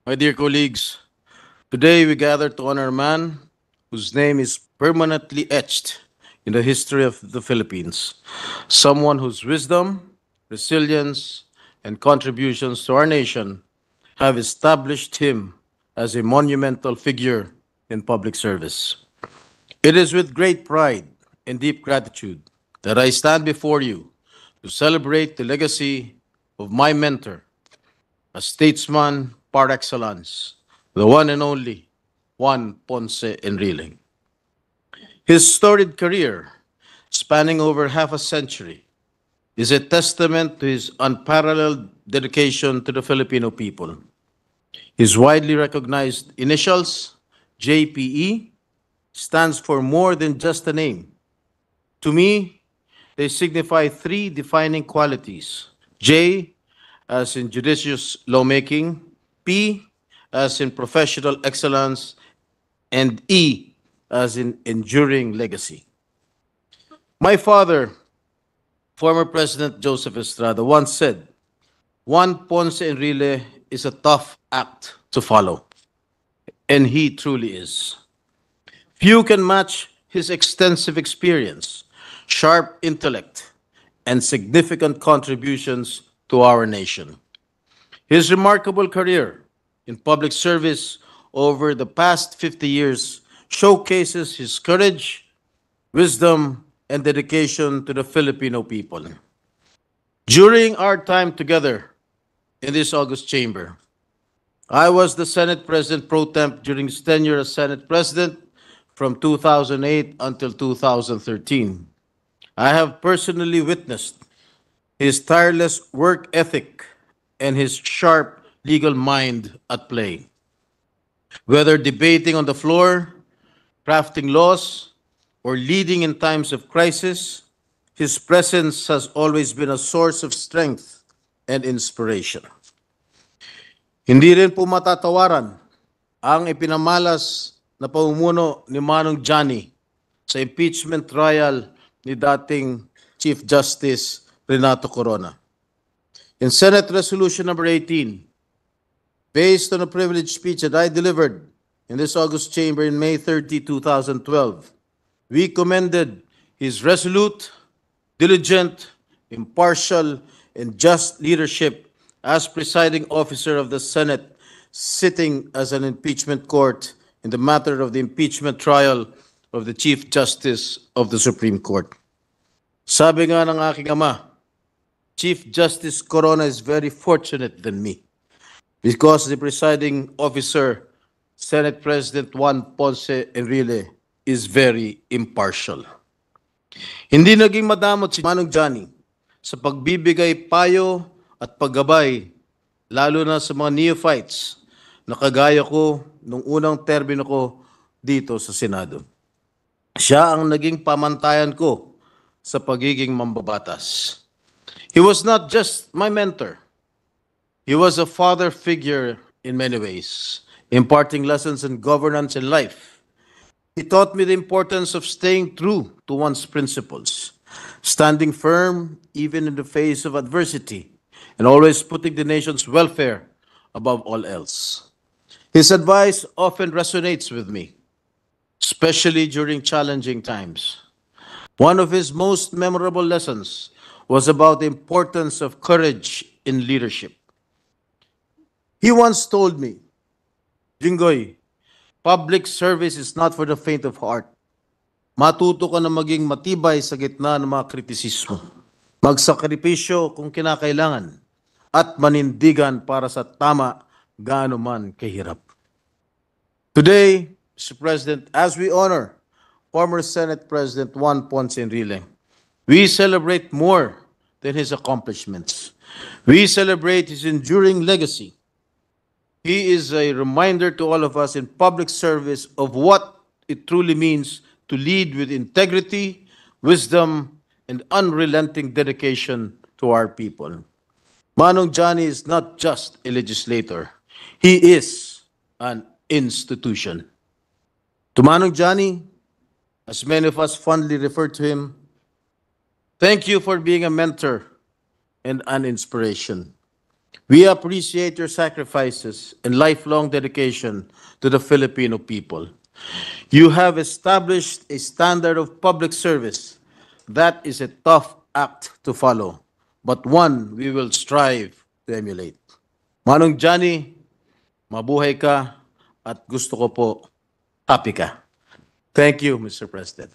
My dear colleagues, today we gather to honor a man whose name is permanently etched in the history of the Philippines. Someone whose wisdom, resilience, and contributions to our nation have established him as a monumental figure in public service. It is with great pride and deep gratitude that I stand before you to celebrate the legacy of my mentor, a statesman par excellence, the one and only Juan Ponce Enrile. His storied career, spanning over half a century, is a testament to his unparalleled dedication to the Filipino people. His widely recognized initials, JPE, stands for more than just a name. To me, they signify three defining qualities. J, as in judicious lawmaking, P, as in professional excellence, and E, as in enduring legacy. My father, former President Joseph Estrada, once said, Juan Ponce Enrile is a tough act to follow, and he truly is. Few can match his extensive experience, sharp intellect, and significant contributions to our nation. His remarkable career in public service over the past 50 years showcases his courage, wisdom, and dedication to the Filipino people. During our time together in this August chamber, I was the Senate President pro temp during his tenure as Senate President from 2008 until 2013. I have personally witnessed his tireless work ethic and his sharp legal mind at play. Whether debating on the floor, crafting laws, or leading in times of crisis, his presence has always been a source of strength and inspiration. Hindi rin po matatawaran ang ipinamalas na pamumuno ni Manong Johnny sa impeachment trial ni dating Chief Justice Renato Corona. In Senate Resolution number 18, based on a privileged speech that I delivered in this August chamber in May 30, 2012, we commended his resolute, diligent, impartial, and just leadership as presiding officer of the Senate, sitting as an impeachment court in the matter of the impeachment trial of the Chief Justice of the Supreme Court. Sabi nga ng aking ama, Chief Justice Corona is very fortunate than me because the presiding officer, Senate President Juan Ponce Enrile, is very impartial. Hindi naging madamot si Manong Johnny sa pagbibigay payo at paggabay, lalo na sa mga neophytes na kagaya ko nung unang termino ko dito sa Senado. Siya ang naging pamantayan ko sa pagiging mambabatas. He was not just my mentor. He was a father figure in many ways, imparting lessons in governance and life. He taught me the importance of staying true to one's principles, standing firm even in the face of adversity, and always putting the nation's welfare above all else. His advice often resonates with me, especially during challenging times. One of his most memorable lessons was about the importance of courage in leadership. He once told me, Jinggoy, public service is not for the faint of heart. Matuto ka na maging matibay sa gitna ng mga kritisismo. Magsakripisyo kung kinakailangan at manindigan para sa tama gaano man kahirap. Today, Mr. President, as we honor former Senate President Juan Ponce Enrile, we celebrate more than his accomplishments. We celebrate his enduring legacy. He is a reminder to all of us in public service of what it truly means to lead with integrity, wisdom, and unrelenting dedication to our people. Manong Johnny is not just a legislator. He is an institution. To Manong Johnny, as many of us fondly refer to him, thank you for being a mentor and an inspiration. We appreciate your sacrifices and lifelong dedication to the Filipino people. You have established a standard of public service that is a tough act to follow, but one we will strive to emulate. Manong Johnny, mabuhay ka at gusto ko po happy ka. Thank you, Mr. President.